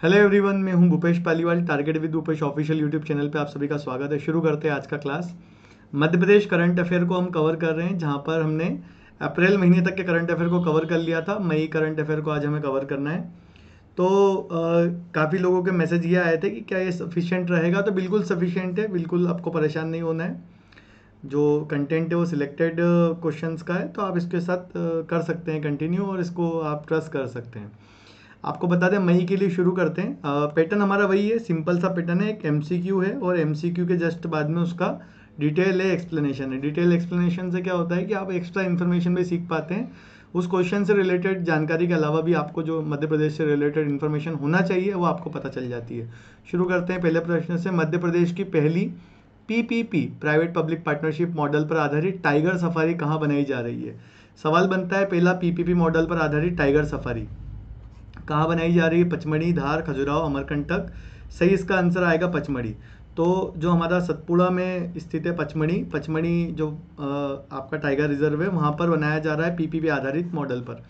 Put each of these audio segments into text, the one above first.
Hello everyone, मैं हूं Bhupesh Paliwal. Target with Bhupesh official YouTube channel पे आप सभी का स्वागत है। शुरू करते हैं आज का class. Madhya Pradesh current affair को हम कवर कर रहे हैं, जहां पर हमने अप्रैल महीने तक के करंट अफेयर को कवर कर लिया था। मई करंट अफेयर को आज हमें कवर करना है। तो काफ़ी लोगों के मैसेज ये आए थे कि क्या ये सफिशिएंट रहेगा। तो बिल्कुल सफिशिएंट है, बिल्कुल आपको परेशान नहीं होना है। जो कंटेंट है वो सिलेक्टेड क्वेश्चंस का है, तो आप इसके साथ कर सकते हैं कंटिन्यू, और इसको आप ट्रस्ट कर सकते हैं। आपको बता दें, मई के लिए शुरू करते हैं। पैटर्न हमारा वही है, सिंपल सा पैटर्न है। एक एमसीक्यू है और एमसीक्यू के जस्ट बाद में उसका डिटेल है, एक्सप्लेनेशन है। डिटेल एक्सप्लेनेशन से क्या होता है कि आप एक्स्ट्रा इन्फॉर्मेशन भी सीख पाते हैं। उस क्वेश्चन से रिलेटेड जानकारी के अलावा भी आपको जो मध्य प्रदेश से रिलेटेड इन्फॉर्मेशन होना चाहिए वो आपको पता चल जाती है। शुरू करते हैं पहले प्रश्न से। मध्य प्रदेश की पहली PPP private public partnership model पर आधारित टाइगर सफारी कहाँ बनाई जा रही है। सवाल बनता है, पहला पीपीपी मॉडल पर आधारित टाइगर सफारी कहाँ बनाई जा रही है। पचमढ़ी, धार, खजुराहो, अमरकंटक। सही इसका आंसर आएगा पचमढ़ी। तो जो हमारा सतपुड़ा में स्थित है पचमढ़ी, पचमढ़ी जो आपका टाइगर रिजर्व है, वहाँ पर बनाया जा रहा है पीपीपी आधारित मॉडल पर।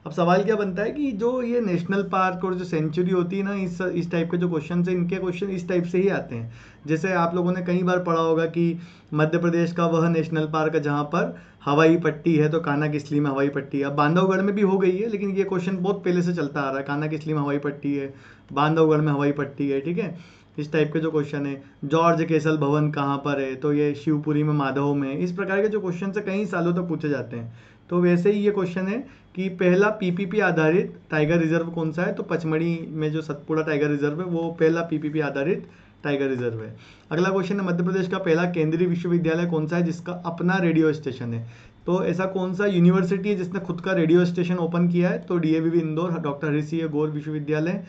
अब सवाल क्या बनता है कि जो ये नेशनल पार्क और जो सेंचुरी होती है ना, इस टाइप के जो क्वेश्चन है, इनके क्वेश्चन इस टाइप से ही आते हैं। जैसे आप लोगों ने कई बार पढ़ा होगा कि मध्य प्रदेश का वह नेशनल पार्क है जहाँ पर हवाई पट्टी है, तो कान्हा किसली में हवाई पट्टी है। अब बांधवगढ़ में भी हो गई है, लेकिन ये क्वेश्चन बहुत पहले से चलता आ रहा है। कान्हा किसली में हवाई पट्टी है, बांधवगढ़ में हवाई पट्टी है, ठीक है। इस टाइप के जो क्वेश्चन है, जॉर्ज केसल भवन कहाँ पर है, तो ये शिवपुरी में, माधव में। इस प्रकार के जो क्वेश्चन है कई सालों तक पूछे जाते हैं। तो वैसे ही ये क्वेश्चन है कि पहला पीपीपी आधारित टाइगर रिजर्व कौन सा है। तो पचमढ़ी में जो सतपुड़ा टाइगर रिजर्व है वो पहला पीपीपी आधारित टाइगर रिजर्व है। अगला क्वेश्चन है, मध्य प्रदेश का पहला केंद्रीय विश्वविद्यालय कौन सा है जिसका अपना रेडियो स्टेशन है। तो ऐसा कौन सा यूनिवर्सिटी है जिसने खुद का रेडियो स्टेशन ओपन किया है। तो डीएवीवी इंदौर, डॉक्टर हरि सिंह गौर विश्वविद्यालय,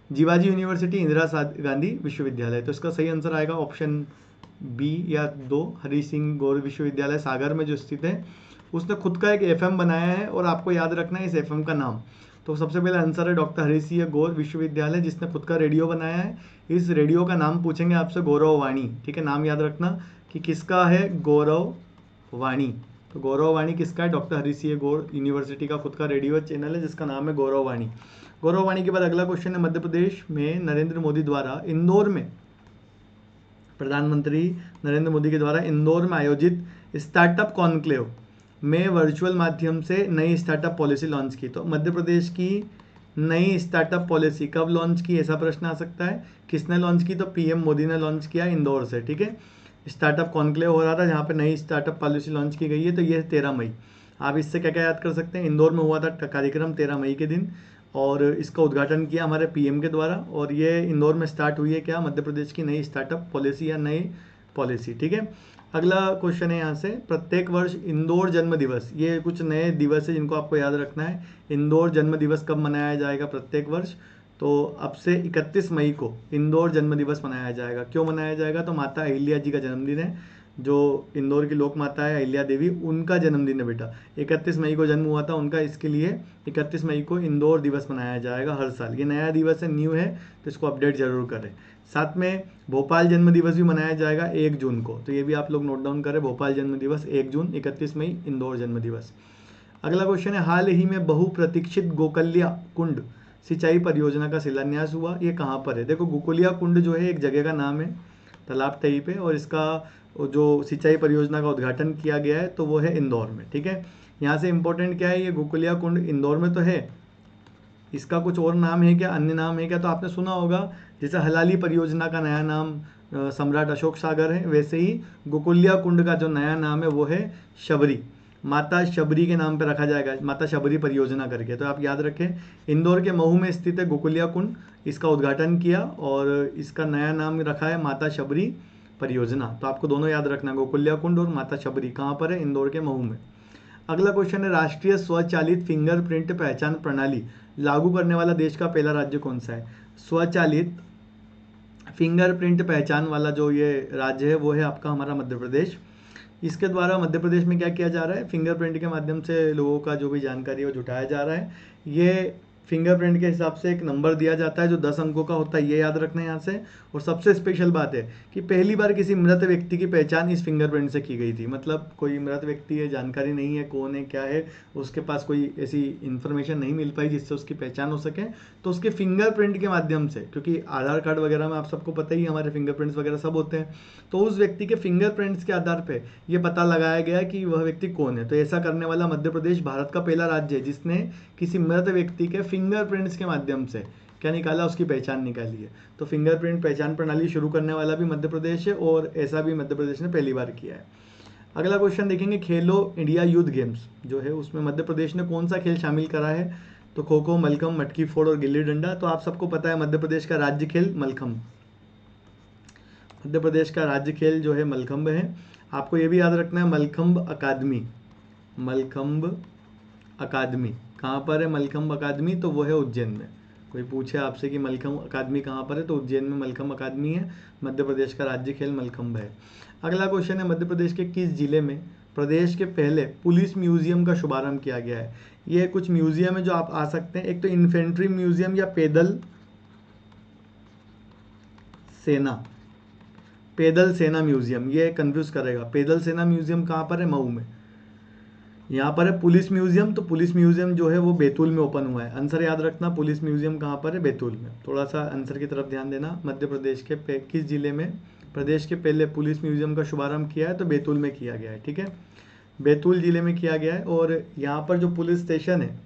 जीवाजी यूनिवर्सिटी, इंदिरा गांधी विश्वविद्यालय। तो इसका सही आंसर आएगा ऑप्शन बी या 2, हरि सिंह गौर विश्वविद्यालय सागर में जो स्थित है। उसने खुद का एक एफएम बनाया है और आपको याद रखना है इस एफएम का नाम। तो सबसे पहला आंसर है डॉक्टर हरि सिंह गौर विश्वविद्यालय, जिसने खुद का रेडियो बनाया है। इस रेडियो का नाम पूछेंगे आपसे, गौरव वाणी, ठीक है। नाम याद रखना कि किसका है, गौरव वाणी। तो गौरव वाणी किसका है, डॉक्टर हरि सिंह गौर यूनिवर्सिटी का खुद का रेडियो चैनल है जिसका नाम है गौरव वाणी। गौरव वाणी के बाद अगला क्वेश्चन है, मध्य प्रदेश में नरेंद्र मोदी द्वारा इंदौर में, प्रधानमंत्री नरेंद्र मोदी के द्वारा इंदौर में आयोजित स्टार्टअप कॉन्क्लेव में वर्चुअल माध्यम से नई स्टार्टअप पॉलिसी लॉन्च की। तो मध्य प्रदेश की नई स्टार्टअप पॉलिसी कब लॉन्च की, ऐसा प्रश्न आ सकता है। किसने लॉन्च की, तो पीएम मोदी ने लॉन्च किया इंदौर से, ठीक है। स्टार्टअप कॉन्क्लेव हो रहा था जहाँ पे नई स्टार्टअप पॉलिसी लॉन्च की गई है। तो ये 13 मई। आप इससे क्या क्या याद कर सकते हैं, इंदौर में हुआ था कार्यक्रम 13 मई के दिन, और इसका उद्घाटन किया हमारे पीएम के द्वारा। और ये इंदौर में स्टार्ट हुई है क्या, मध्य प्रदेश की नई स्टार्टअप पॉलिसी या नई पॉलिसी, ठीक है। अगला क्वेश्चन है यहाँ से, प्रत्येक वर्ष इंदौर जन्म दिवस, ये कुछ नए दिवस है जिनको आपको याद रखना है। इंदौर जन्म दिवस कब मनाया जाएगा प्रत्येक वर्ष, तो अब से 31 मई को इंदौर जन्म दिवस मनाया जाएगा। क्यों मनाया जाएगा, तो माता अहिल्या जी का जन्मदिन है। जो इंदौर की लोक माता है अहिल्या देवी, उनका जन्मदिन है बेटा। 31 मई को जन्म हुआ था उनका, इसके लिए 31 मई को इंदौर दिवस मनाया जाएगा हर साल। ये नया दिवस है, न्यू है, तो इसको अपडेट जरूर करें। साथ में भोपाल जन्म दिवस भी मनाया जाएगा 1 जून को, तो ये भी आप लोग नोट डाउन करें। भोपाल जन्म दिवस 1 जून, 31 मई इंदौर जन्म दिवस। अगला क्वेश्चन है, हाल ही में बहुप्रतीक्षित गोकल्या कुंड सिंचाई परियोजना का शिलान्यास हुआ, ये कहाँ पर है। देखो, गोकुलिया कुंड जो है एक जगह का नाम है तालाब टाइप पे, और इसका जो सिंचाई परियोजना का उद्घाटन किया गया है तो वो है इंदौर में, ठीक है। यहाँ से इंपॉर्टेंट क्या है, ये गोकुलिया कुंड इंदौर में तो है, इसका कुछ और नाम है क्या, अन्य नाम है क्या। तो आपने सुना होगा, जैसे हलाली परियोजना का नया नाम सम्राट अशोक सागर है, वैसे ही गोकुलिया कुंड का जो नया नाम है वो है शबरी, माता शबरी के नाम पे रखा जाएगा, माता शबरी परियोजना करके। तो आप याद रखें, इंदौर के महू में स्थित है गोकुलिया कुंड, इसका उद्घाटन किया और इसका नया नाम रखा है माता शबरी परियोजना। तो आपको दोनों याद रखना, गोकुलिया कुंड और माता शबरी कहाँ पर है, इंदौर के महू में। अगला क्वेश्चन है, राष्ट्रीय स्वचालित फिंगरप्रिंट पहचान प्रणाली लागू करने वाला देश का पहला राज्य कौन सा है। स्वचालित फिंगरप्रिंट पहचान वाला जो ये राज्य है वो है आपका हमारा मध्य प्रदेश। इसके द्वारा मध्य प्रदेश में क्या किया जा रहा है, फिंगरप्रिंट के माध्यम से लोगों का जो भी जानकारी है वो जुटाया जा रहा है। ये फिंगरप्रिंट के हिसाब से एक नंबर दिया जाता है जो 10 अंकों का होता है, ये याद रखना है यहाँ से। और सबसे स्पेशल बात है कि पहली बार किसी मृत व्यक्ति की पहचान इस फिंगरप्रिंट से की गई थी। मतलब कोई मृत व्यक्ति है, जानकारी नहीं है कौन है क्या है, उसके पास कोई ऐसी इन्फॉर्मेशन नहीं मिल पाई जिससे उसकी पहचान हो सके, तो उसके फिंगरप्रिंट के माध्यम से, क्योंकि आधार कार्ड वगैरह में आप सबको पता ही हमारे फिंगरप्रिंट्स वगैरह सब होते हैं, तो उस व्यक्ति के फिंगरप्रिंट्स के आधार पर यह पता लगाया गया कि वह व्यक्ति कौन है। तो ऐसा करने वाला मध्य प्रदेश भारत का पहला राज्य है जिसने किसी मृत व्यक्ति के फिंगरप्रिंट्स के माध्यम से क्या निकाला, उसकी पहचान निकाली है। तो फिंगरप्रिंट पहचान प्रणाली शुरू करने वाला भी मध्य प्रदेश है और ऐसा भी मध्य प्रदेश ने पहली बार किया है। अगला क्वेश्चन देखेंगे, खेलो इंडिया यूथ गेम्स जो है उसमें मध्य प्रदेश ने कौन सा खेल शामिल करा है? तो खो खो, मलखम, मटकी फोड़ और गिल्ली डंडा। तो आप सबको पता है मध्य प्रदेश का राज्य खेल मलखम, मध्य प्रदेश का राज्य खेल जो है मलखम्ब है। आपको ये भी याद रखना है मलखम्ब अकादमी, मलखम्ब अकादमी कहाँ पर है? मलखम्ब अकादमी तो वो है उज्जैन में। कोई पूछे आपसे कि मलखम्ब अकादमी कहाँ पर है, तो उज्जैन में मलखम्ब अकादमी है। मध्य प्रदेश का राज्य खेल मलखम्ब है। अगला क्वेश्चन है, मध्य प्रदेश के किस जिले में प्रदेश के पहले पुलिस म्यूजियम का शुभारंभ किया गया है? ये कुछ म्यूजियम है जो आप आ सकते हैं, एक तो इन्फेंट्री म्यूजियम या पैदल सेना म्यूजियम, ये कंफ्यूज करेगा। पैदल सेना म्यूजियम कहाँ पर है? मऊ में। यहाँ पर है पुलिस म्यूजियम, तो पुलिस म्यूजियम जो है वो बैतूल में ओपन हुआ है। आंसर याद रखना, पुलिस म्यूजियम कहाँ पर है? बैतूल में। थोड़ा सा आंसर की तरफ ध्यान देना। मध्य प्रदेश के किस जिले में प्रदेश के पहले पुलिस म्यूजियम का शुभारंभ किया है? तो बैतूल में किया गया है। ठीक है, बैतूल जिले में किया गया है। और यहाँ पर जो पुलिस स्टेशन है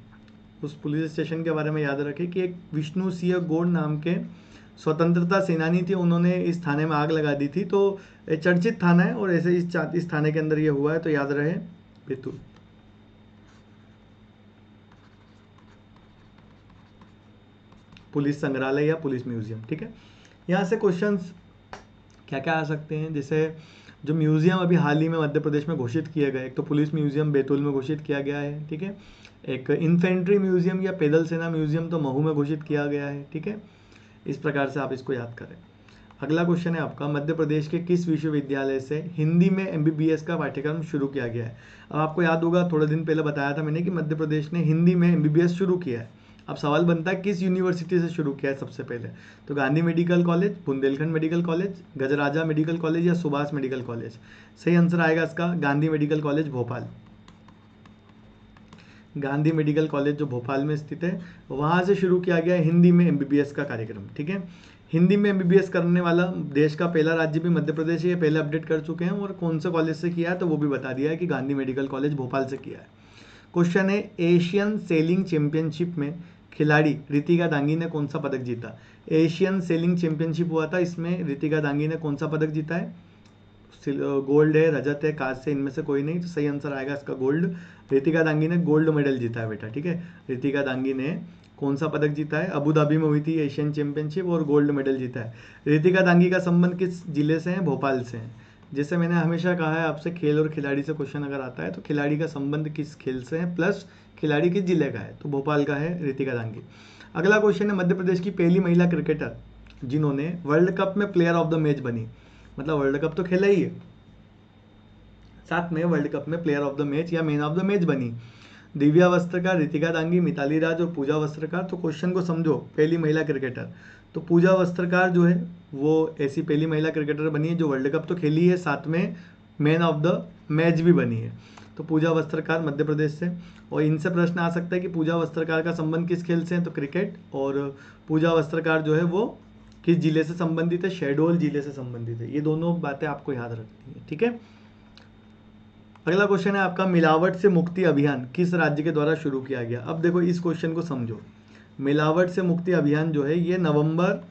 उस पुलिस स्टेशन के बारे में याद रखें कि एक विष्णु सिंह गौड़ नाम के स्वतंत्रता सेनानी थे, उन्होंने इस थाने में आग लगा दी थी। तो चर्चित थाना है और ऐसे इस थाने के अंदर ये हुआ है, तो याद रहे बैतूल। पुलिस संग्रहालय या पुलिस म्यूजियम। ठीक है, यहाँ से क्वेश्चंस क्या क्या आ सकते हैं, जैसे जो म्यूजियम अभी हाल ही में मध्य प्रदेश में घोषित किए गए, एक तो पुलिस म्यूजियम बैतूल में घोषित किया गया है। ठीक है, एक इन्फेंट्री म्यूजियम या पैदल सेना म्यूजियम तो महू में घोषित किया गया है। ठीक है, इस प्रकार से आप इसको याद करें। अगला क्वेश्चन है आपका, मध्य प्रदेश के किस विश्वविद्यालय से हिंदी में MBBS का पाठ्यक्रम शुरू किया गया है? अब आपको याद होगा, थोड़े दिन पहले बताया था मैंने कि मध्य प्रदेश ने हिंदी में MBBS शुरू किया है। अब सवाल बनता है किस यूनिवर्सिटी से शुरू किया है सबसे पहले? तो Gandhi medical college, Bundelkhand medical college, Gajraja medical college या सुभाष मेडिकल कॉलेज। सही आंसर आएगा इसका Gandhi medical college Bhopal. Gandhi medical college जो भोपाल में स्थित है, वहाँ से शुरू किया गया हिंदी में MBBS का कार्यक्रम। ठीक है, हिंदी में MBBS करने वाला देश का पहला राज्य भी मध्य प्रदेश है, ये पहले अपडेट कर चुके हैं। और कौन से कॉलेज से किया है तो वो भी बता दिया है कि गांधी मेडिकल कॉलेज भोपाल से किया है। क्वेश्चन है, एशियन सेलिंग चैंपियनशिप में खिलाड़ी रितिका दांगी ने कौन सा पदक जीता? एशियन सेलिंग चैंपियनशिप हुआ था, इसमें रितिका दांगी ने कौन सा पदक जीता है? गोल्ड है, रजत है, कांस्य, इनमें से कोई नहीं। तो सही आंसर आएगा इसका गोल्ड। रितिका दांगी ने गोल्ड मेडल जीता है बेटा। ठीक है, रितिका दांगी ने कौन सा पदक जीता है? अबू धाबी में हुई थी एशियन चैंपियनशिप और गोल्ड मेडल जीता है। रितिका दांगी का संबंध किस जिले से है? भोपाल से है। जैसे मैंने हमेशा कहा है आपसे, खेल और खिलाड़ी से क्वेश्चन अगर आता है तो खिलाड़ी का संबंध किस खेल से है प्लस खिलाड़ी किस जिले का है, तो भोपाल का है रितिका दांगी। अगला क्वेश्चन है, मध्य प्रदेश की पहली महिला क्रिकेटर जिन्होंने वर्ल्ड कप में प्लेयर ऑफ द मैच बनी, मतलब वर्ल्ड कप तो खेला ही है, साथ में वर्ल्ड कप में प्लेयर ऑफ द मैच या मैन ऑफ द मैच बनी। दिव्या वस्त्रकार, रितिका दांगी, मिताली राज और पूजा वस्त्रकार। तो क्वेश्चन को समझो, पहली महिला क्रिकेटर तो पूजा वस्त्रकार जो है वो ऐसी पहली महिला क्रिकेटर बनी है जो वर्ल्ड कप तो खेली है, साथ में मैन ऑफ द मैच भी बनी है। तो पूजा वस्त्रकार मध्य प्रदेश से। और इनसे प्रश्न आ सकता है कि पूजा वस्त्रकार का संबंध किस खेल से है, तो क्रिकेट। और पूजा वस्त्रकार जो है वो किस जिले से संबंधित है? शहडोल जिले से संबंधित है। ये दोनों बातें आपको याद रखनी है। ठीक है, अगला क्वेश्चन है आपका, मिलावट से मुक्ति अभियान किस राज्य के द्वारा शुरू किया गया? अब देखो इस क्वेश्चन को समझो, मिलावट से मुक्ति अभियान जो है ये नवंबर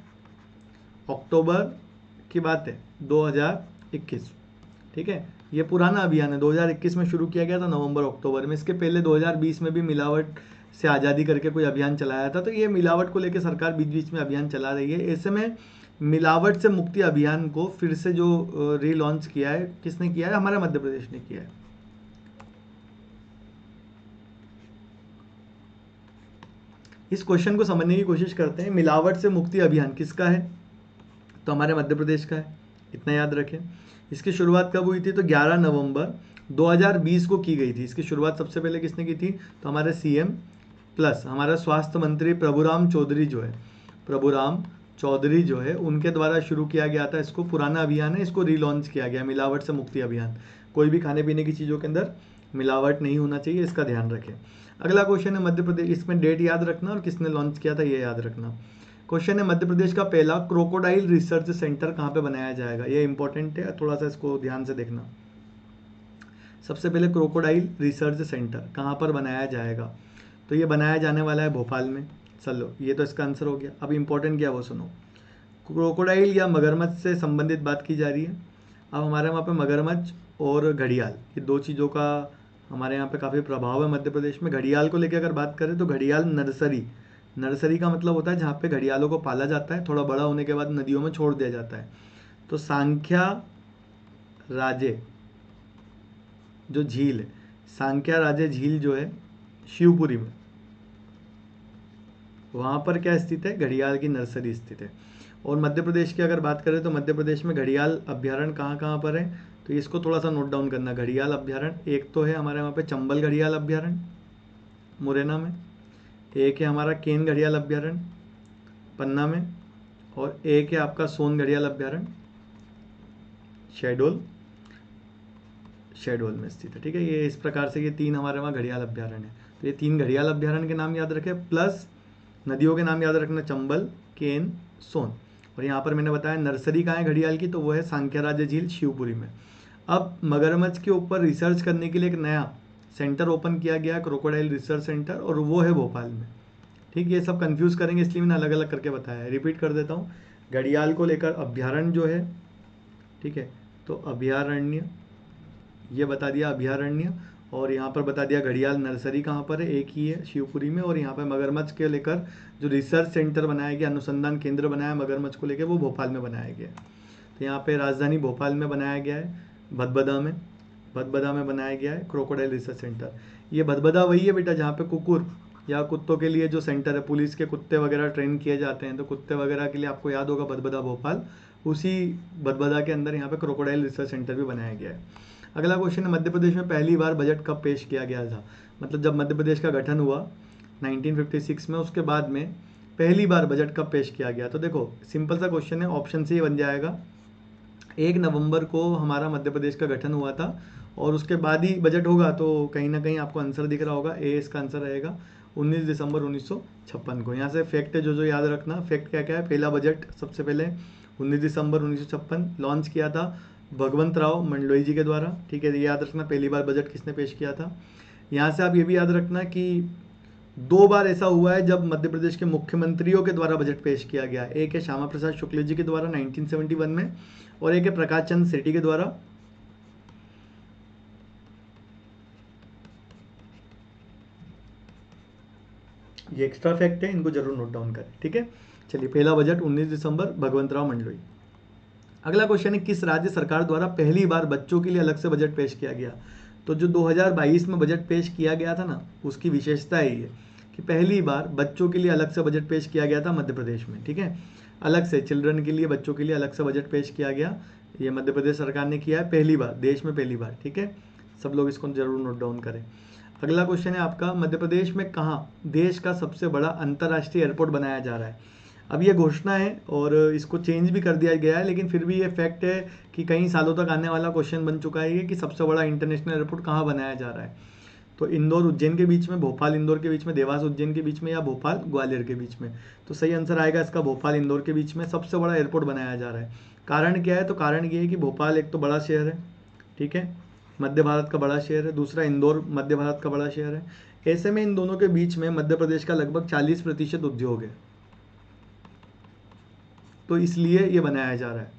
अक्टूबर की बात है 2021। ठीक है, ये पुराना अभियान है, 2021 में शुरू किया गया था नवंबर अक्टूबर में। इसके पहले 2020 में भी मिलावट से आज़ादी करके कोई अभियान चलाया था। तो ये मिलावट को लेकर सरकार बीच बीच में अभियान चला रही है। ऐसे में मिलावट से मुक्ति अभियान को फिर से जो रीलॉन्च किया है, किसने किया है? हमारा मध्य प्रदेश ने किया है। इस क्वेश्चन को समझने की कोशिश करते हैं, मिलावट से मुक्ति अभियान किसका है? तो हमारे मध्य प्रदेश का है, इतना याद रखें। इसकी शुरुआत कब हुई थी? तो 11 नवंबर 2020 को की गई थी। इसकी शुरुआत सबसे पहले किसने की थी? तो हमारे CM प्लस हमारा स्वास्थ्य मंत्री प्रभुराम चौधरी जो है उनके द्वारा शुरू किया गया था। इसको पुराना अभियान है, इसको रीलॉन्च किया गया, मिलावट से मुक्ति अभियान। कोई भी खाने पीने की चीज़ों के अंदर मिलावट नहीं होना चाहिए, इसका ध्यान रखें। अगला क्वेश्चन है मध्य प्रदेश, इसमें डेट याद रखना और किसने लॉन्च किया था ये याद रखना। क्वेश्चन है मध्य प्रदेश का पहला क्रोकोडाइल रिसर्च सेंटर कहाँ पे बनाया जाएगा। ये इंपॉर्टेंट है, थोड़ा सा इसको ध्यान से देखना। सबसे पहले क्रोकोडाइल रिसर्च सेंटर कहाँ पर बनाया जाएगा, तो ये बनाया जाने वाला है भोपाल में। चलो ये तो इसका आंसर हो गया। अब इंपॉर्टेंट क्या वो सुनो, क्रोकोडाइल या मगरमच्छ से संबंधित बात की जा रही है। अब हमारे वहाँ पे मगरमच्छ और घड़ियाल, ये दो चीज़ों का हमारे यहाँ पे काफ़ी प्रभाव है मध्य प्रदेश में। घड़ियाल को लेकर अगर बात करें तो घड़ियाल नर्सरी का मतलब होता है जहाँ पे घड़ियालों को पाला जाता है, थोड़ा बड़ा होने के बाद नदियों में छोड़ दिया जाता है। तो सांख्या राजे जो झील है, सांख्या राजे झील जो है शिवपुरी में, वहाँ पर क्या स्थित है, घड़ियाल की नर्सरी स्थित है। और मध्य प्रदेश की अगर बात करें तो मध्य प्रदेश में घड़ियाल अभ्यारण्य कहाँ कहाँ पर है, तो इसको थोड़ा सा नोट डाउन करना। घड़ियाल अभ्यारण्य एक तो है हमारे वहाँ पे चंबल घड़ियाल अभ्यारण्य मुरैना में, एक है हमारा केन घड़ियाल अभ्यारण्य पन्ना में, और एक है आपका सोन घड़ियाल अभ्यारण्य शहडोल में स्थित है। ठीक है, ये इस प्रकार से ये तीन हमारे वहाँ घड़ियाल अभ्यारण्य है। तो ये तीन घड़ियाल अभ्यारण्य के नाम याद रखें, प्लस नदियों के नाम याद रखना, चंबल, केन, सोन। और यहाँ पर मैंने बताया नर्सरी कहाँ है घड़ियाल की, तो वो है सांख्यराज झील शिवपुरी में। अब मगरमच्छ के ऊपर रिसर्च करने के लिए एक नया सेंटर ओपन किया गया, क्रोकोडाइल रिसर्च सेंटर, और वो है भोपाल में। ठीक, ये सब कंफ्यूज करेंगे इसलिए मैंने अलग अलग करके बताया है। रिपीट कर देता हूँ, घड़ियाल को लेकर अभ्यारण्य जो है, ठीक है, तो अभ्यारण्य ये बता दिया अभ्यारण्य, और यहाँ पर बता दिया घड़ियाल नर्सरी कहाँ पर है, एक ही है शिवपुरी में। और यहाँ पर मगरमच्छ के लेकर जो रिसर्च सेंटर बनाया गया, अनुसंधान केंद्र बनाया मगरमच्छ को लेकर, वो भोपाल में बनाया गया। तो यहाँ पे राजधानी भोपाल में बनाया गया है, भदभदा में बनाया गया है क्रोकोडाइल रिसर्च सेंटर। ये भदभदा वही है बेटा जहाँ पे कुकुर या कुत्तों के लिए जो सेंटर है, पुलिस के कुत्ते वगैरह ट्रेन किए जाते हैं, तो कुत्ते वगैरह के लिए आपको याद होगा भदभदा भोपाल, उसी भदभदा के अंदर यहाँ पे क्रोकोडाइल रिसर्च सेंटर भी बनाया गया है। अगला क्वेश्चन है मध्य प्रदेश में पहली बार बजट कब पेश किया गया था। मतलब जब मध्य प्रदेश का गठन हुआ 1956 में, उसके बाद में पहली बार बजट कब पेश किया गया। तो देखो सिंपल सा क्वेश्चन है, ऑप्शन से ही बन जाएगा। 1 नवंबर को हमारा मध्य प्रदेश का गठन हुआ था, और उसके बाद ही बजट होगा, तो कहीं ना कहीं आपको आंसर दिख रहा होगा, ए इसका आंसर रहेगा 19 दिसंबर 1956 को। यहाँ से फैक्ट है जो याद रखना। फैक्ट क्या क्या है, पहला बजट सबसे पहले 19 दिसंबर 1956 लॉन्च किया था भगवंत राव मंडलोई जी के द्वारा। ठीक है, ये याद रखना पहली बार बजट किसने पेश किया था। यहाँ से आप ये भी याद रखना कि 2 बार ऐसा हुआ है जब मध्य प्रदेश के मुख्यमंत्रियों के द्वारा बजट पेश किया गया। एक है श्यामा प्रसाद शुक्ल जी के द्वारा 1971 में, और एक है प्रकाश चंद्र सेठी के द्वारा। ये एक्स्ट्रा फैक्ट है, इनको जरूर नोट डाउन करें। ठीक है, चलिए पहला बजट 19 दिसंबर भगवंत राव मंडलोई। अगला क्वेश्चन है किस राज्य सरकार द्वारा पहली बार बच्चों के लिए अलग से बजट पेश किया गया। तो जो 2022 में बजट पेश किया गया था ना, उसकी विशेषता है ये कि पहली बार बच्चों के लिए अलग से बजट पेश किया गया था मध्य प्रदेश में। ठीक है, अलग से चिल्ड्रन के लिए, बच्चों के लिए अलग से बजट पेश किया गया, ये मध्य प्रदेश सरकार ने किया है पहली बार, देश में पहली बार। ठीक है, सब लोग इसको जरूर नोट डाउन करें। अगला क्वेश्चन है आपका, मध्य प्रदेश में कहाँ देश का सबसे बड़ा अंतर्राष्ट्रीय एयरपोर्ट बनाया जा रहा है। अब ये घोषणा है और इसको चेंज भी कर दिया गया है, लेकिन फिर भी ये फैक्ट है कि कई सालों तक आने वाला क्वेश्चन बन चुका है ये कि सबसे बड़ा इंटरनेशनल एयरपोर्ट कहाँ बनाया जा रहा है। तो इंदौर उज्जैन के बीच में, भोपाल इंदौर के बीच में, देवास उज्जैन के बीच में, या भोपाल ग्वालियर के बीच में। तो सही आंसर आएगा इसका भोपाल इंदौर के बीच में सबसे बड़ा एयरपोर्ट बनाया जा रहा है। कारण क्या है, तो कारण ये है कि भोपाल एक तो बड़ा शहर है, ठीक है, मध्य भारत का बड़ा शहर है, दूसरा इंदौर मध्य भारत का बड़ा शहर है। ऐसे में इन दोनों के बीच में मध्य प्रदेश का लगभग 40% उद्योग है, तो इसलिए ये बनाया जा रहा है।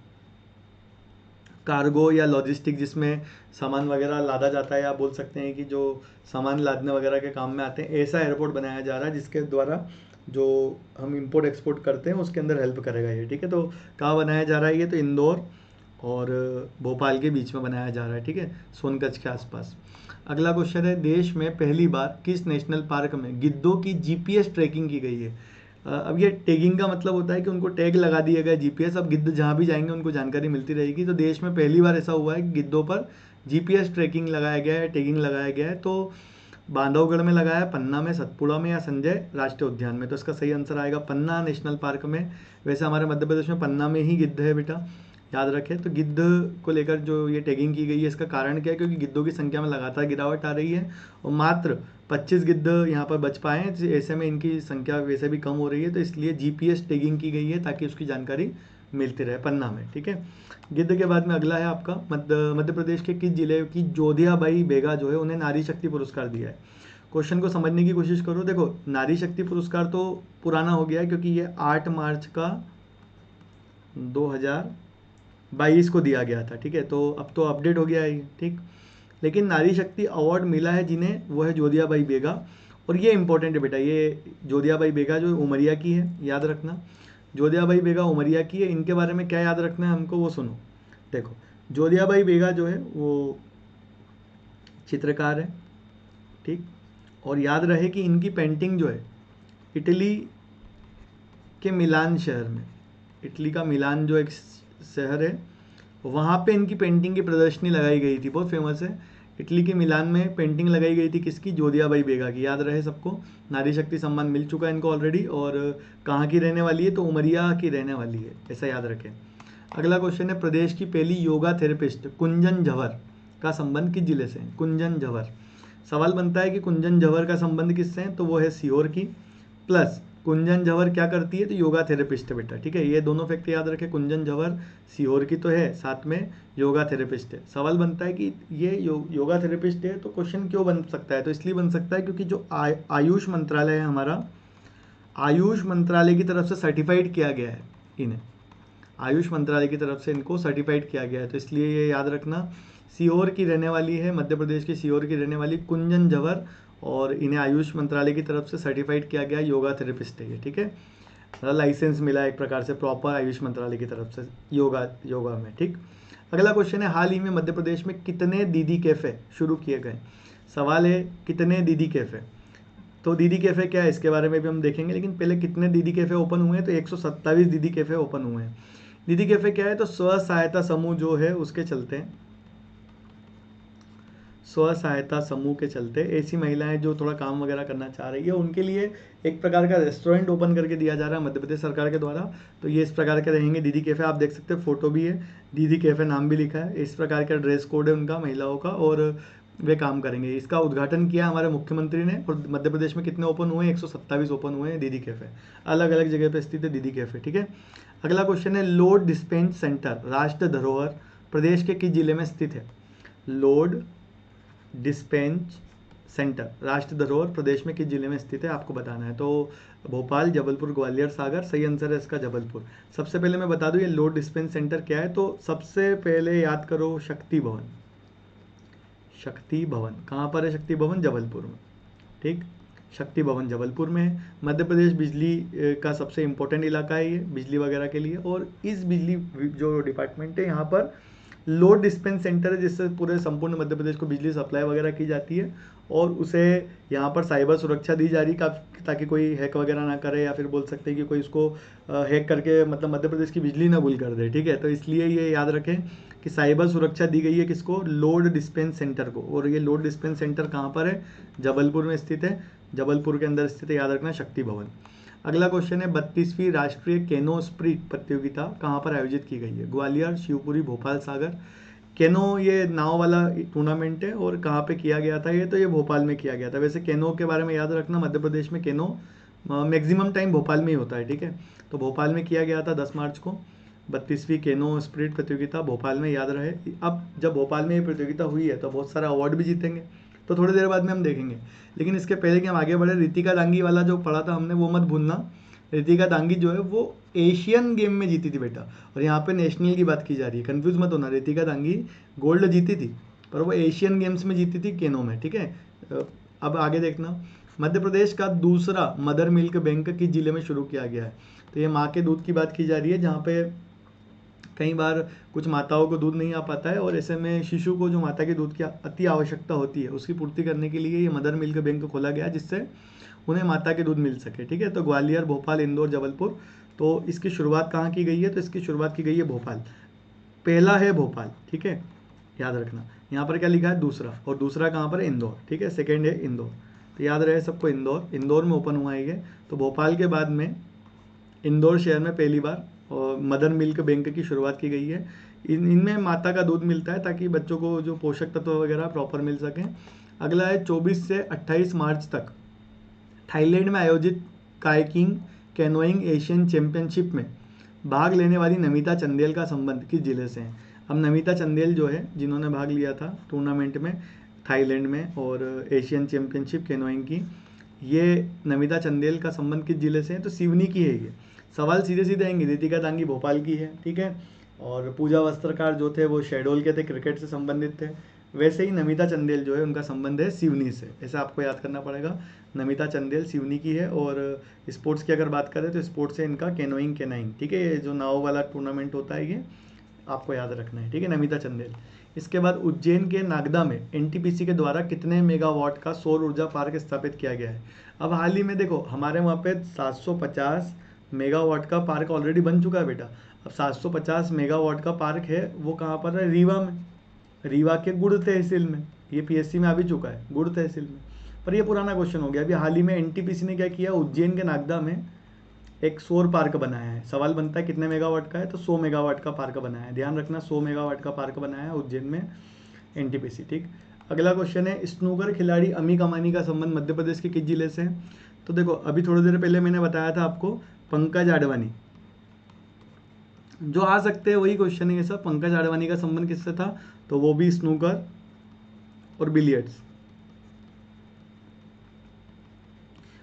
कार्गो या लॉजिस्टिक जिसमें सामान वगैरह लादा जाता है, या बोल सकते हैं कि जो सामान लादने वगैरह के काम में आते हैं, ऐसा एयरपोर्ट बनाया जा रहा है जिसके द्वारा जो हम इंपोर्ट एक्सपोर्ट करते हैं उसके अंदर हेल्प करेगा ये। ठीक है, तो कहाँ बनाया जा रहा है ये, तो इंदौर और भोपाल के बीच में बनाया जा रहा है। ठीक है, सोनकच्छ के आसपास। अगला क्वेश्चन है, देश में पहली बार किस नेशनल पार्क में गिद्धों की जीपीएस ट्रैकिंग की गई है। अब ये टैगिंग का मतलब होता है कि उनको टैग लगा दिया गया जीपीएस, अब गिद्ध जहाँ भी जाएंगे उनको जानकारी मिलती रहेगी। तो देश में पहली बार ऐसा हुआ है कि गिद्धों पर जीपीएस ट्रैकिंग लगाया गया है, टैगिंग लगाया गया है। तो बांधवगढ़ में लगाया, पन्ना में, सतपुड़ा में या संजय राष्ट्रीय उद्यान में। तो इसका सही आंसर आएगा पन्ना नेशनल पार्क में। वैसे हमारे मध्य प्रदेश में पन्ना में ही गिद्ध है बेटा, याद रखें। तो गिद्ध को लेकर जो ये टैगिंग की गई है, इसका कारण क्या है? क्योंकि गिद्धों की संख्या में लगातार गिरावट आ रही है और मात्र 25 गिद्ध यहाँ पर बच पाए हैं। ऐसे में इनकी संख्या वैसे भी कम हो रही है, तो इसलिए GPS टैगिंग की गई है ताकि उसकी जानकारी मिलती रहे पन्ना में, ठीक है। गिद्ध के बाद में अगला है आपका मध्य प्रदेश के किस जिले की जोधियाबाई बेगा जो है उन्हें नारी शक्ति पुरस्कार दिया है। क्वेश्चन को समझने की कोशिश करो। देखो, नारी शक्ति पुरस्कार तो पुराना हो गया है क्योंकि ये 8 मार्च का 2022 को दिया गया था, ठीक है। तो अब तो अपडेट हो गया है, ठीक। लेकिन नारी शक्ति अवार्ड मिला है जिन्हें, वो है जोधियाबाई बेगा। और ये इंपॉर्टेंट है बेटा, ये जोधियाबाई बेगा जो उमरिया की है, याद रखना। जोधियाबाई बेगा उमरिया की है। इनके बारे में क्या याद रखना है हमको, वो सुनो। देखो, जोधियाबाई बेगा जो है वो चित्रकार है, ठीक। और याद रहे कि इनकी पेंटिंग जो है इटली के मिलान शहर में, इटली का मिलान जो एक शहर है, वहाँ पे इनकी पेंटिंग की प्रदर्शनी लगाई गई थी, बहुत फेमस है। इटली के मिलान में पेंटिंग लगाई गई थी किसकी? जोधियाबाई बेगा की। याद रहे सबको, नारी शक्ति सम्मान मिल चुका है इनको ऑलरेडी। और कहाँ की रहने वाली है? तो उमरिया की रहने वाली है, ऐसा याद रखें। अगला क्वेश्चन है, प्रदेश की पहली योगा थेरेपिस्ट कुंजन झवर का संबंध किस जिले से है? कुंजन झवर। सवाल बनता है कि कुंजन झवर का संबंध किससे है? तो वो है सीहोर की। प्लस कुंजन झवर क्या करती है? तो योगा थेरेपिस्ट है बेटा, ठीक है। ये दोनों फैक्ट याद रखें, कुंजन झवर सीहोर की तो है, साथ में योगा थेरेपिस्ट है। सवाल बनता है कि ये योगा थेरेपिस्ट है, तो क्वेश्चन क्यों बन सकता है? तो इसलिए बन सकता है क्योंकि जो आयुष मंत्रालय है हमारा, आयुष मंत्रालय की तरफ से सर्टिफाइड किया गया है इन्हें, आयुष मंत्रालय की तरफ से इनको सर्टिफाइड किया गया है। तो इसलिए ये याद रखना, सीहोर की रहने वाली है, मध्य प्रदेश के सीहोर की रहने वाली कुंजन झवर, और इन्हें आयुष मंत्रालय की तरफ से सर्टिफाइड किया गया योगा थेरेपिस्ट है ये, ठीक है। मतलब लाइसेंस मिला एक प्रकार से प्रॉपर आयुष मंत्रालय की तरफ से योगा में, ठीक। अगला क्वेश्चन है, हाल ही में मध्य प्रदेश में कितने दीदी कैफ़े शुरू किए गए? सवाल है कितने दीदी कैफ़े। तो दीदी कैफ़े क्या है इसके बारे में भी हम देखेंगे, लेकिन पहले कितने दीदी कैफ़े ओपन हुए हैं? तो 127 दीदी कैफ़े ओपन हुए हैं। दीदी कैफ़े क्या है? तो स्व सहायता समूह जो है उसके चलते हैं, स्व सहायता समूह के चलते ऐसी महिलाएं जो थोड़ा काम वगैरह करना चाह रही है उनके लिए एक प्रकार का रेस्टोरेंट ओपन करके दिया जा रहा है मध्य प्रदेश सरकार के द्वारा। तो ये इस प्रकार के रहेंगे दीदी कैफ़े, आप देख सकते हैं, फोटो भी है, दीदी कैफ़े नाम भी लिखा है। इस प्रकार का ड्रेस कोड है उनका, महिलाओं का, और वे काम करेंगे। इसका उद्घाटन किया हमारे मुख्यमंत्री ने। और मध्य प्रदेश में कितने ओपन हुए हैं? 127 ओपन हुए हैं दीदी कैफ़े, अलग अलग जगह पर स्थित है दीदी कैफ़े, ठीक है। अगला क्वेश्चन है, लोड डिस्पेंस सेंटर राष्ट्र धरोहर प्रदेश के किस जिले में स्थित है? लोड डिस्पेंस सेंटर राष्ट्र धरोहर प्रदेश में किस जिले में स्थित है आपको बताना है। तो भोपाल, जबलपुर, ग्वालियर, सागर। सही आंसर है इसका जबलपुर। सबसे पहले मैं बता दूं ये लोड डिस्पेंस सेंटर क्या है। तो सबसे पहले याद करो शक्ति भवन। शक्ति भवन कहाँ पर है? शक्ति भवन जबलपुर में, ठीक। शक्ति भवन जबलपुर में है। मध्य प्रदेश बिजली का सबसे इम्पोर्टेंट इलाका है ये बिजली वगैरह के लिए। और इस बिजली जो डिपार्टमेंट है यहाँ पर लोड डिस्पेंस सेंटर है, जिससे पूरे संपूर्ण मध्य प्रदेश को बिजली सप्लाई वगैरह की जाती है। और उसे यहाँ पर साइबर सुरक्षा दी जा रही है ताकि कोई हैक वगैरह ना करे, या फिर बोल सकते हैं कि कोई इसको हैक करके मतलब मध्य प्रदेश की बिजली ना गुल कर दे, ठीक है। तो इसलिए ये याद रखें कि साइबर सुरक्षा दी गई है किसको? लोड डिस्पेंस सेंटर को। और ये लोड डिस्पेंस सेंटर कहाँ पर है? जबलपुर में स्थित है, जबलपुर के अंदर स्थित है, याद रखना शक्ति भवन। अगला क्वेश्चन है, 32वीं राष्ट्रीय केनो स्प्रीट प्रतियोगिता कहाँ पर आयोजित की गई है? ग्वालियर, शिवपुरी, भोपाल, सागर। केनो ये नाव वाला टूर्नामेंट है, और कहाँ पे किया गया था ये? तो ये भोपाल में किया गया था। वैसे केनो के बारे में याद रखना, मध्य प्रदेश में केनो मैक्सिमम टाइम भोपाल में ही होता है, ठीक है। तो भोपाल में किया गया था 10 मार्च को 32वीं केनो स्प्रीट प्रतियोगिता भोपाल में, याद रहे। अब जब भोपाल में ये प्रतियोगिता हुई है तो बहुत सारा अवार्ड भी जीतेंगे, तो थोड़ी देर बाद में हम देखेंगे। लेकिन इसके पहले कि हम आगे बढ़े, रितिका दांगी वाला जो पढ़ा था हमने वो मत भूलना। रितिका दांगी जो है वो एशियन गेम में जीती थी बेटा, और यहाँ पे नेशनल की बात की जा रही है, कंफ्यूज मत होना। रितिका दांगी गोल्ड जीती थी, पर वो एशियन गेम्स में जीती थी केनो में, ठीक है। अब आगे देखना, मध्य प्रदेश का दूसरा मदर मिल्क बैंक किस जिले में शुरू किया गया है? तो ये माँ के दूध की बात की जा रही है, जहाँ पे कई बार कुछ माताओं को दूध नहीं आ पाता है, और ऐसे में शिशु को जो माता के दूध की अति आवश्यकता होती है उसकी पूर्ति करने के लिए ये मदर मिल्क बैंक खोला गया, जिससे उन्हें माता के दूध मिल सके, ठीक है। तो ग्वालियर, भोपाल, इंदौर, जबलपुर। तो इसकी शुरुआत कहाँ की गई है? तो इसकी शुरुआत की गई है भोपाल, पहला है भोपाल, ठीक है। याद रखना। यहाँ पर क्या लिखा है दूसरा, और दूसरा कहाँ पर है इंदौर, ठीक है, सेकेंड है इंदौर, तो याद रहे सबको इंदौर में ओपन हुआ है ये। तो भोपाल के बाद में इंदौर शहर में पहली बार और मदर मिल्क बैंक की शुरुआत की गई है। इनमें माता का दूध मिलता है ताकि बच्चों को जो पोषक तत्व वगैरह प्रॉपर मिल सकें। अगला है 24 से 28 मार्च तक थाईलैंड में आयोजित कायाकिंग कैनोइंग एशियन चैंपियनशिप में भाग लेने वाली नमिता चंदेल का संबंध किस जिले से है। अब नमिता चंदेल जो है जिन्होंने भाग लिया था टूर्नामेंट में थाईलैंड में और एशियन चैंपियनशिप कैनोइंग की, ये नमिता चंदेल का संबंध किस जिले से है, तो सिवनी की है ये। सवाल सीधे सीधे आएंगे। रितिका दांगी भोपाल की है, ठीक है, और पूजा वस्त्रकार जो थे वो शहडोल के थे, क्रिकेट से संबंधित थे। वैसे ही नमिता चंदेल जो है उनका संबंध है सिवनी से, ऐसा आपको याद करना पड़ेगा। नमिता चंदेल सिवनी की है। और स्पोर्ट्स की अगर बात करें तो स्पोर्ट्स से इनका कैनोइंग कैनाइंग, ठीक है, ये जो नाव वाला टूर्नामेंट होता है ये आपको याद रखना है, ठीक है, नमिता चंदेल। इसके बाद उज्जैन के नागदा में एनटीपीसी के द्वारा कितने मेगावाट का सौर ऊर्जा पार्क स्थापित किया गया है। अब हाल ही में देखो हमारे वहाँ पे 750 मेगावाट का पार्क ऑलरेडी बन चुका है बेटा। अब 750 मेगावाट का पार्क है वो कहाँ पर है, रीवा में, रीवा के गुड़ तहसील में। ये पीएससी में आ भी चुका है, गुड़ तहसील में, पर ये पुराना क्वेश्चन हो गया। अभी हाल ही में एनटीपीसी ने क्या किया, उज्जैन के नागदा में एक सौर पार्क बनाया है। सवाल बनता है कितने मेगावाट का है, तो 100 मेगावाट का पार्क बनाया है। ध्यान रखना 100 मेगावाट का पार्क बनाया है उज्जैन में एनटीपीसी, ठीक। अगला क्वेश्चन है स्नूकर खिलाड़ी अमी कमानी का संबंध मध्य प्रदेश के किस जिले से है। तो देखो अभी थोड़ी देर पहले मैंने बताया था आपको पंकज आडवाणी, जो आ सकते हैं वही क्वेश्चन है ये सब। पंकज आडवाणी का संबंध किससे था, तो वो भी स्नूकर और बिलियर्ड्स।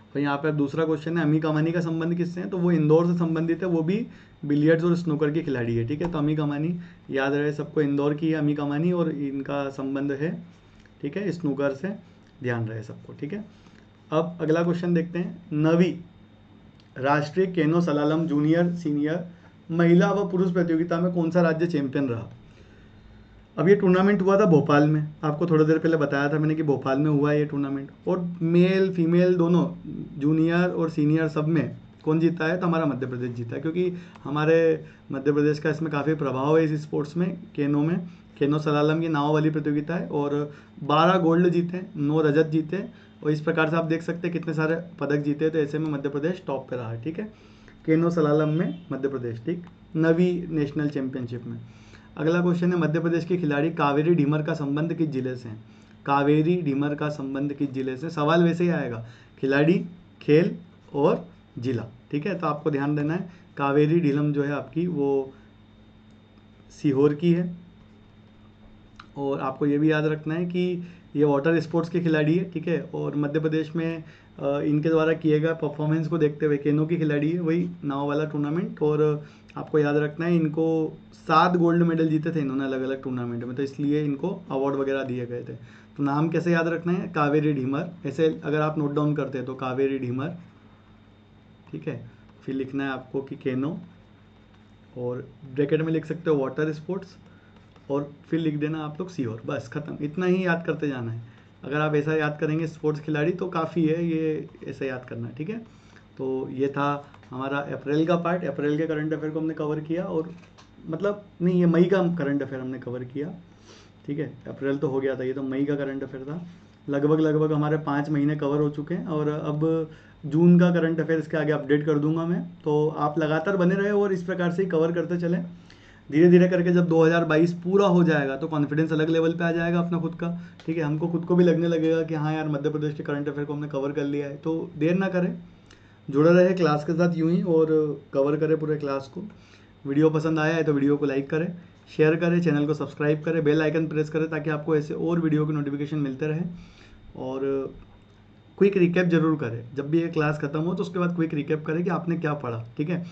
और यहाँ पर दूसरा क्वेश्चन है अमी कमानी का संबंध किससे है, तो वो इंदौर से संबंधित है, वो भी बिलियर्ड्स और स्नूकर की खिलाड़ी है, ठीक है। तो अमी कमानी याद रहे सबको, इंदौर की है अमी कमानी और इनका संबंध है, ठीक है, स्नूकर से, ध्यान रहे सबको, ठीक है। अब अगला क्वेश्चन देखते हैं। 9वीं राष्ट्रीय केनो सलालम जूनियर सीनियर महिला व पुरुष प्रतियोगिता में कौन सा राज्य चैंपियन रहा। अब ये टूर्नामेंट हुआ था भोपाल में, आपको थोड़ी देर पहले बताया था मैंने कि भोपाल में हुआ है ये टूर्नामेंट, और मेल फीमेल दोनों जूनियर और सीनियर सब में कौन जीता है, तो हमारा मध्य प्रदेश जीता है, क्योंकि हमारे मध्य प्रदेश का इसमें काफ़ी प्रभाव है इस स्पोर्ट्स में, केनो सलालम की नाव वाली प्रतियोगिता है। और 12 गोल्ड जीते, 9 रजत जीते, और इस प्रकार से आप देख सकते हैं कितने सारे पदक जीते, तो ऐसे में मध्य प्रदेश टॉप पे रहा है, ठीक है, केनो सलालम में मध्य प्रदेश, ठीक, 9वीं नेशनल चैंपियनशिप में। अगला क्वेश्चन है मध्य प्रदेश के खिलाड़ी कावेरी ढीमर का संबंध किस जिले से है। कावेरी ढीमर का संबंध किस जिले से, सवाल वैसे ही आएगा, खिलाड़ी, खेल और जिला, ठीक है। तो आपको ध्यान देना है कावेरी ढीलम जो है आपकी वो सीहोर की है। और आपको ये भी याद रखना है कि ये वाटर स्पोर्ट्स के खिलाड़ी है, ठीक है, और मध्य प्रदेश में इनके द्वारा किए गए परफॉर्मेंस को देखते हुए केनो की खिलाड़ी है, वही नाव वाला टूर्नामेंट। और आपको याद रखना है इनको 7 गोल्ड मेडल जीते थे इन्होंने अलग अलग टूर्नामेंट में, तो इसलिए इनको अवार्ड वगैरह दिए गए थे। तो नाम कैसे याद रखना है, कावेरी ढीमर, ऐसे अगर आप नोट डाउन करते हैं तो कावेरी ढीमर, ठीक है। फिर लिखना है आपको कि केनो, और ब्रैकेट में लिख सकते हो वाटर स्पोर्ट्स, और फिर लिख देना आप लोग सीहोर, बस खत्म, इतना ही याद करते जाना है। अगर आप ऐसा याद करेंगे स्पोर्ट्स खिलाड़ी तो काफ़ी है, ये ऐसे याद करना है, ठीक है। तो ये था हमारा अप्रैल का पार्ट, अप्रैल के करंट अफेयर को हमने कवर किया, और मतलब नहीं ये मई का करंट अफेयर हमने कवर किया, ठीक है, अप्रैल तो हो गया था, ये तो मई का करंट अफेयर था। लगभग हमारे 5 महीने कवर हो चुके हैं, और अब जून का करंट अफेयर इसके आगे अपडेट कर दूंगा मैं, तो आप लगातार बने रहे और इस प्रकार से ही कवर करते चलें। धीरे धीरे करके जब 2022 पूरा हो जाएगा तो कॉन्फिडेंस अलग लेवल पे आ जाएगा अपना खुद का, ठीक है, हमको खुद को भी लगने लगेगा कि हाँ यार मध्य प्रदेश के करंट अफेयर को हमने कवर कर लिया है। तो देर ना करें, जुड़े रहे क्लास के साथ यूं ही, और कवर करें पूरे क्लास को। वीडियो पसंद आया है तो वीडियो को लाइक करें, शेयर करें, चैनल को सब्सक्राइब करें, बेल आइकन प्रेस करें ताकि आपको ऐसे और वीडियो के नोटिफिकेशन मिलते रहे। और क्विक रिकैप जरूर करें, जब भी ये क्लास खत्म हो तो उसके बाद क्विक रिकैप करें कि आपने क्या पढ़ा, ठीक है।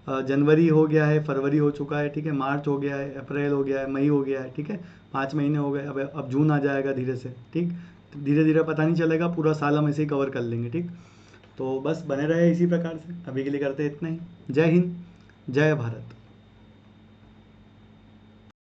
जनवरी हो गया है, फरवरी हो चुका है, ठीक है, मार्च हो गया है, अप्रैल हो गया है, मई हो गया है, ठीक है, 5 महीने हो गए, अब जून आ जाएगा धीरे से, ठीक, धीरे धीरे पता नहीं चलेगा, पूरा साल हम ऐसे ही कवर कर लेंगे, ठीक। तो बस बने रहे इसी प्रकार से, अभी के लिए करते हैं इतना ही। जय हिंद, जय भारत।